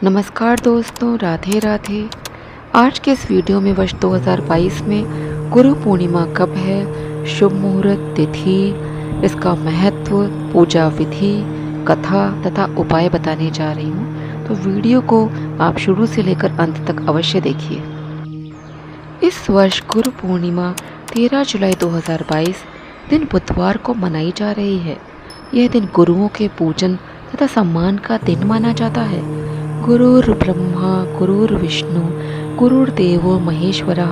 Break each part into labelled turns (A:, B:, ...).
A: नमस्कार दोस्तों, राधे राधे। आज के इस वीडियो में वर्ष 2022 में गुरु पूर्णिमा कब है, शुभ मुहूर्त, तिथि, इसका महत्व, पूजा विधि, कथा तथा उपाय बताने जा रही हूँ। तो वीडियो को आप शुरू से लेकर अंत तक अवश्य देखिए। इस वर्ष गुरु पूर्णिमा 13 जुलाई 2022 दिन बुधवार को मनाई जा रही है। यह दिन गुरुओं के पूजन तथा सम्मान का दिन माना जाता है। गुरुर् ब्रह्मा गुरुर्विष्णु गुरुर्देवो महेश्वरः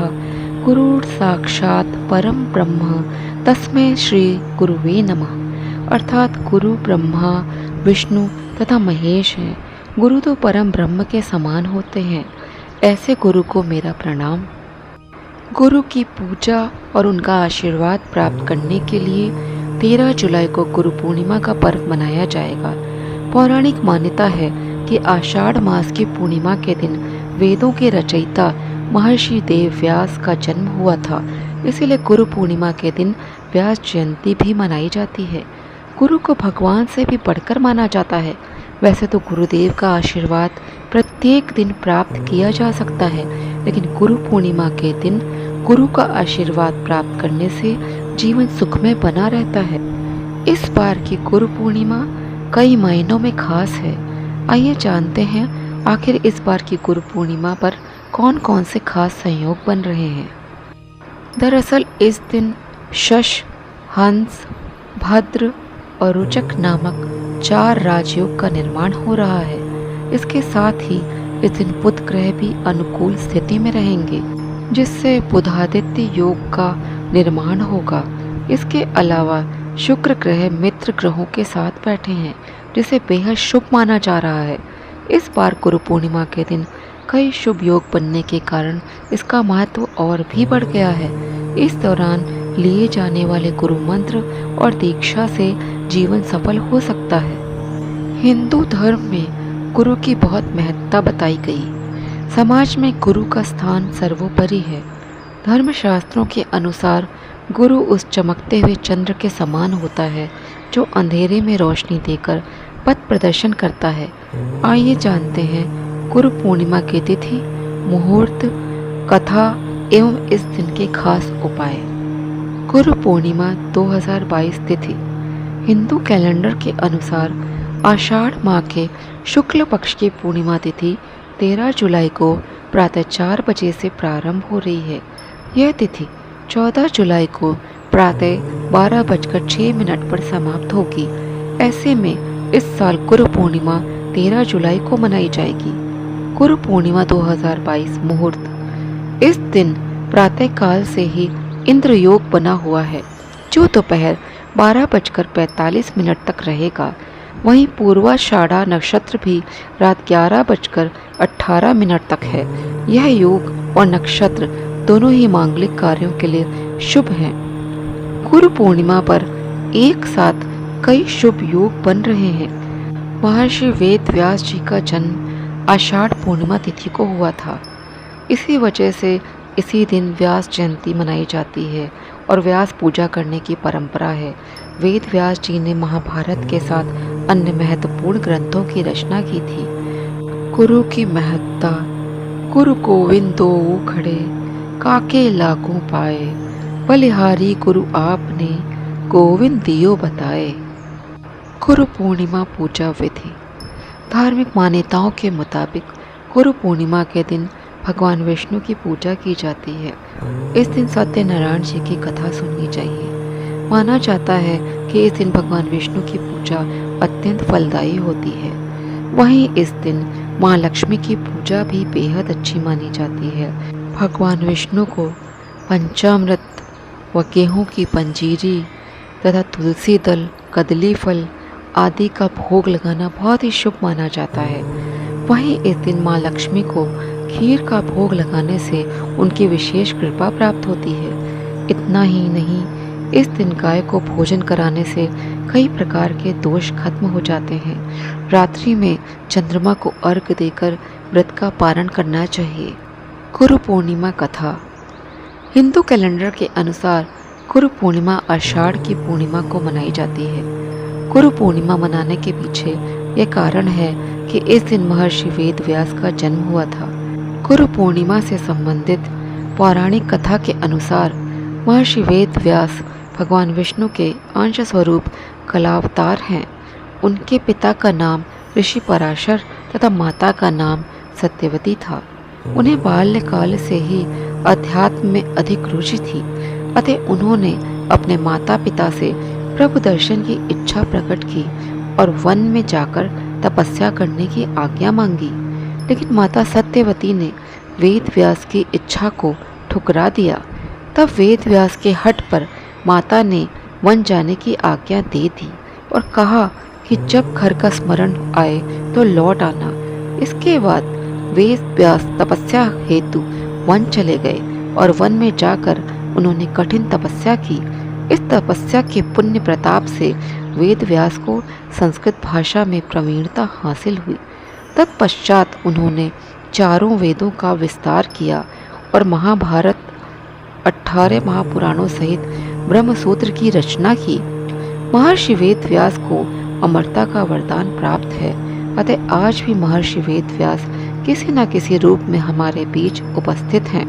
A: गुरुर् साक्षात परम ब्रह्म तस्मै श्री गुरुवे नमः। अर्थात गुरु ब्रह्मा, विष्णु तथा महेश हैं। गुरु तो परम ब्रह्म के समान होते हैं। ऐसे गुरु को मेरा प्रणाम। गुरु की पूजा और उनका आशीर्वाद प्राप्त करने के लिए 13 जुलाई को गुरु पूर्णिमा का पर्व मनाया जाएगा। पौराणिक मान्यता है कि आषाढ़ मास की पूर्णिमा के दिन वेदों के रचयिता महर्षि देव व्यास का जन्म हुआ था। इसीलिए गुरु पूर्णिमा के दिन व्यास जयंती भी मनाई जाती है। गुरु को भगवान से भी बढ़कर माना जाता है। वैसे तो गुरुदेव का आशीर्वाद प्रत्येक दिन प्राप्त किया जा सकता है, लेकिन गुरु पूर्णिमा के दिन गुरु का आशीर्वाद प्राप्त करने से जीवन सुखमय बना रहता है। इस बार की गुरु पूर्णिमा कई मायनों में खास है। आइए जानते हैं आखिर इस बार की गुरु पूर्णिमा पर कौन कौन से खास संयोग बन रहे हैं। दरअसल इस दिन शश, हंस, भद्र और रुचक नामक 4 राजयोग का निर्माण हो रहा है। इसके साथ ही इस दिन बुध ग्रह भी अनुकूल स्थिति में रहेंगे, जिससे बुधादित्य योग का निर्माण होगा। इसके अलावा शुक्र ग्रह मित्र ग्रहों के साथ बैठे हैं, जिसे बेहद शुभ माना जा रहा है। इस बार गुरु पूर्णिमा के दिन कई शुभ योग बनने के कारण इसका महत्व और भी बढ़ गया है। इस दौरान लिए जाने वाले गुरु मंत्र और दीक्षा से जीवन सफल हो सकता है। हिंदू धर्म में गुरु की बहुत महत्ता बताई गई। समाज में गुरु का स्थान सर्वोपरि है। धर्मशास्त्रों के अनुसार गुरु उस चमकते हुए चंद्र के समान होता है जो अंधेरे में रोशनी देकर पथ प्रदर्शन करता है। आइए जानते हैं गुरु पूर्णिमा की तिथि, मुहूर्त, कथा एवं इस दिन के खास उपाय। गुरु पूर्णिमा 2022 तिथि हिंदू कैलेंडर के अनुसार आषाढ़ माह के शुक्ल पक्ष की पूर्णिमा तिथि 13 जुलाई को प्रातः 4 बजे से प्रारंभ हो रही है। यह तिथि 14 जुलाई को प्रातः 12:06 पर समाप्त होगी। ऐसे में इस साल गुरु पूर्णिमा 13 जुलाई को मनाई जाएगी। गुरु पूर्णिमा 2022 मुहूर्त। इस दिन प्रातः काल से ही इंद्र योग बना हुआ है, जो दोपहर 12:45 तक रहेगा। वहीं पूर्वाषाढ़ा नक्षत्र भी रात 11:18 तक है। यह योग और नक्षत्र दोनों ही मांगलिक कार्यों के लिए शुभ हैं। गुरु पूर्णिमा पर एक साथ कई शुभ योग बन रहे हैं। महर्षि वेद व्यास जी का जन्म आषाढ़ पूर्णिमा तिथि को हुआ था। इसी वजह से इसी दिन व्यास जयंती मनाई जाती है और व्यास पूजा करने की परंपरा है। वेद व्यास जी ने महाभारत के साथ अन्य महत्वपूर्ण ग्रंथों की रचना की थी। गुरु की महत्ता। गुरु गोविंद दो खड़े काके लागू पाए, बलिहारी गुरु आपने गोविंद दियो बताए। गुरु पूर्णिमा पूजा विधि। धार्मिक मान्यताओं के मुताबिक गुरु पूर्णिमा के दिन भगवान विष्णु की पूजा की जाती है। इस दिन सत्यनारायण जी की कथा सुननी चाहिए। माना जाता है कि इस दिन भगवान विष्णु की पूजा अत्यंत फलदायी होती है। वहीं इस दिन माँ लक्ष्मी की पूजा भी बेहद अच्छी मानी जाती है। भगवान विष्णु को पंचामृत व गेहूँ की पंजीरी तथा तुलसी दल, कदली फल आदि का भोग लगाना बहुत ही शुभ माना जाता है। वहीं इस दिन माँ लक्ष्मी को खीर का भोग लगाने से उनकी विशेष कृपा प्राप्त होती है। इतना ही नहीं, इस दिन गाय को भोजन कराने से कई प्रकार के दोष खत्म हो जाते हैं। रात्रि में चंद्रमा को अर्घ्य देकर व्रत का पारण करना चाहिए। गुरु पूर्णिमा कथा। हिंदू कैलेंडर के अनुसार गुरु पूर्णिमा आषाढ़ की पूर्णिमा को मनाई जाती है। गुरु पूर्णिमा मनाने के पीछे यह कारण है कि इस दिन महर्षि वेद व्यास का जन्म हुआ था। गुरु पूर्णिमा से संबंधित पौराणिक कथा के अनुसार महर्षि वेद व्यास भगवान विष्णु के अंश स्वरूप कलावतार हैं। उनके पिता का नाम ऋषि पराशर तथा माता का नाम सत्यवती था। उन्हें बाल्यकाल से ही अध्यात्म में अधिक रुचि थी, अतः उन्होंने अपने माता पिता से प्रभु दर्शन की इच्छा प्रकट की और वन में जाकर तपस्या करने की आज्ञा मांगी। लेकिन माता सत्यवती ने वेद व्यास की इच्छा को ठुकरा दिया। तब वेद व्यास के हठ पर माता ने वन जाने की आज्ञा दे दी और कहा कि जब घर का स्मरण आए तो लौट आना। इसके बाद वेद व्यास तपस्या हेतु वन चले गए और वन में जाकर उन्होंने कठिन तपस्या की। इस तपस्या के पुण्य प्रताप से वेद व्यास को संस्कृत भाषा में प्रवीणता हासिल हुई। तत्पश्चात उन्होंने चारों वेदों का विस्तार किया और महाभारत 18 महापुराणों सहित ब्रह्मसूत्र की रचना की। महर्षि वेद व्यास को अमरता का वरदान प्राप्त है, अतः आज भी महर्षि वेद व्यास किसी न किसी रूप में हमारे बीच उपस्थित हैं।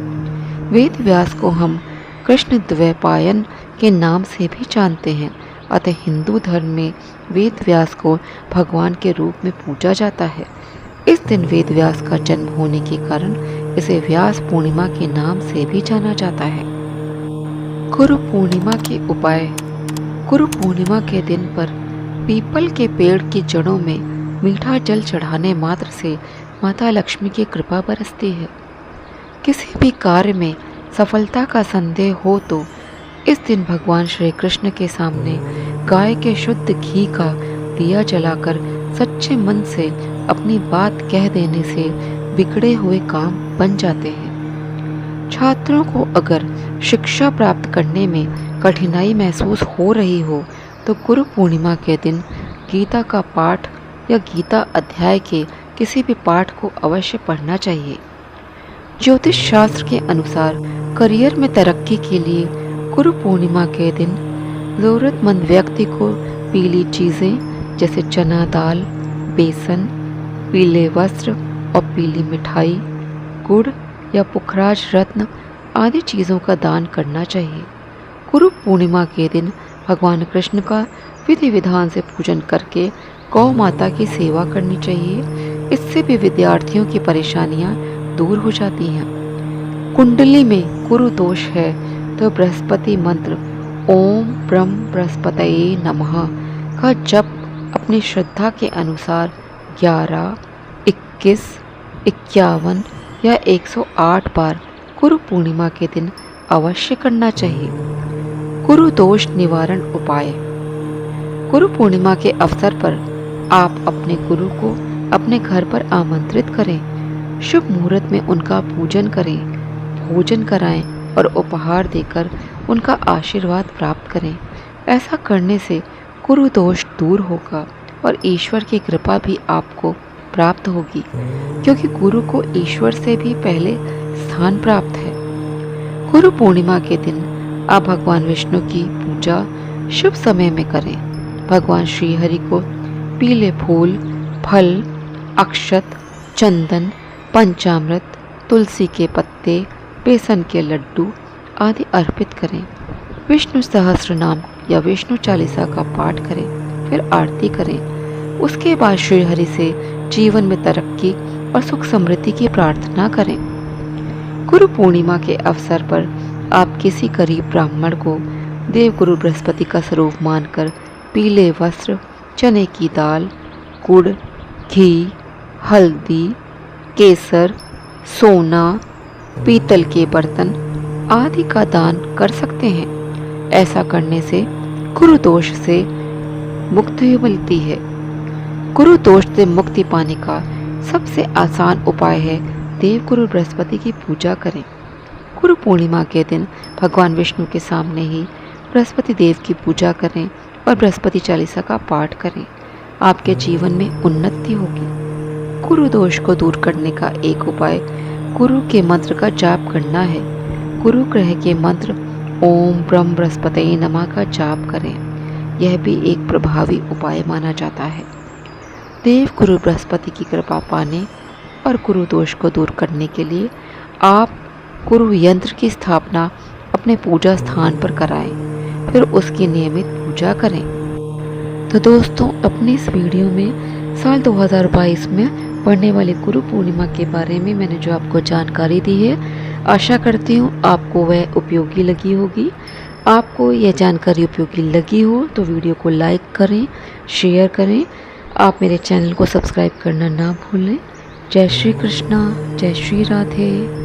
A: वेद व्यास को हम कृष्ण द्वैपायन के नाम से भी जानते हैं, अतः हिंदू धर्म में वेद व्यास को भगवान के रूप में पूजा जाता है। इस दिन वेद व्यास का जन्म होने के कारण इसे व्यास पूर्णिमा के नाम से भी जाना जाता है। गुरु पूर्णिमा के उपाय। गुरु पूर्णिमा के दिन पर पीपल के पेड़ की जड़ों में मीठा जल चढ़ाने मात्र से माता लक्ष्मी की कृपा बरसती है। किसी भी कार्य में सफलता का संदेह हो तो इस दिन भगवान श्री कृष्ण के सामने गाय के शुद्ध घी का दिया जलाकर सच्चे मन से अपनी बात कह देने से बिगड़े हुए काम बन जाते हैं। छात्रों को अगर शिक्षा प्राप्त करने में कठिनाई महसूस हो रही हो तो गुरु पूर्णिमा के दिन गीता का पाठ या गीता अध्याय के किसी भी पाठ को अवश्य पढ़ना चाहिए। ज्योतिष शास्त्र के अनुसार करियर में तरक्की के लिए गुरु पूर्णिमा के दिन ज़रूरतमंद व्यक्ति को पीली चीज़ें जैसे चना दाल, बेसन, पीले वस्त्र और पीली मिठाई, गुड़ या पुखराज रत्न आदि चीज़ों का दान करना चाहिए। गुरु पूर्णिमा के दिन भगवान कृष्ण का विधि विधान से पूजन करके गौ माता की सेवा करनी चाहिए। इससे भी विद्यार्थियों की परेशानियां दूर हो जाती हैं। कुंडली में गुरु दोष है तो बृहस्पति मंत्र ओम ब्रह्म बृहस्पतये नमः का जप अपनी श्रद्धा के अनुसार 11, 21, 51 या 108 बार गुरु पूर्णिमा के दिन अवश्य करना चाहिए। गुरु दोष निवारण उपाय। गुरु पूर्णिमा के अवसर पर आप अपने गुरु को अपने घर पर आमंत्रित करें। शुभ मुहूर्त में उनका पूजन करें, भोजन कराएं और उपहार देकर उनका आशीर्वाद प्राप्त करें। ऐसा करने से गुरु दोष दूर होगा और ईश्वर की कृपा भी आपको प्राप्त होगी, क्योंकि गुरु को ईश्वर से भी पहले स्थान प्राप्त है। गुरु पूर्णिमा के दिन आप भगवान विष्णु की पूजा शुभ समय में करें। भगवान श्री हरि को पीले फूल, फल, अक्षत, चंदन, पंचामृत, तुलसी के पत्ते, बेसन के लड्डू आदि अर्पित करें। विष्णु सहस्त्र नाम या विष्णु चालीसा का पाठ करें, फिर आरती करें। उसके बाद श्री हरि से जीवन में तरक्की और सुख समृद्धि की प्रार्थना करें। गुरु पूर्णिमा के अवसर पर आप किसी गरीब ब्राह्मण को देवगुरु बृहस्पति का स्वरूप मानकर पीले वस्त्र, चने की दाल, गुड़, घी, हल्दी, केसर, सोना, पीतल के बर्तन आदि का दान कर सकते हैं। ऐसा करने से गुरु दोष से मुक्ति मिलती है। गुरु दोष से मुक्ति पाने का सबसे आसान उपाय है देवगुरु बृहस्पति की पूजा करें। गुरु पूर्णिमा के दिन भगवान विष्णु के सामने ही बृहस्पति देव की पूजा करें और बृहस्पति चालीसा का पाठ करें। आपके जीवन में उन्नति होगी। गुरु दोष को दूर करने का एक उपाय गुरु के मंत्र का जाप करना है। गुरु ग्रह के मंत्र ओम ब्रह्म बृहस्पतये नमः का जाप करें। यह भी एक प्रभावी उपाय माना जाता है। देव गुरु बृहस्पति की कृपा पाने और गुरु दोष को दूर करने के लिए आप गुरु यंत्र की स्थापना अपने पूजा स्थान पर कराएं, फिर उसकी नियमित पूजा करें। तो दोस्तों, अपनी इस वीडियो में साल 2022 में पड़ने वाली गुरु पूर्णिमा के बारे में मैंने जो आपको जानकारी दी है, आशा करती हूँ आपको वह उपयोगी लगी होगी। आपको यह जानकारी उपयोगी लगी हो तो वीडियो को लाइक करें, शेयर करें। आप मेरे चैनल को सब्सक्राइब करना ना भूलें। जय श्री कृष्णा, जय श्री राधे।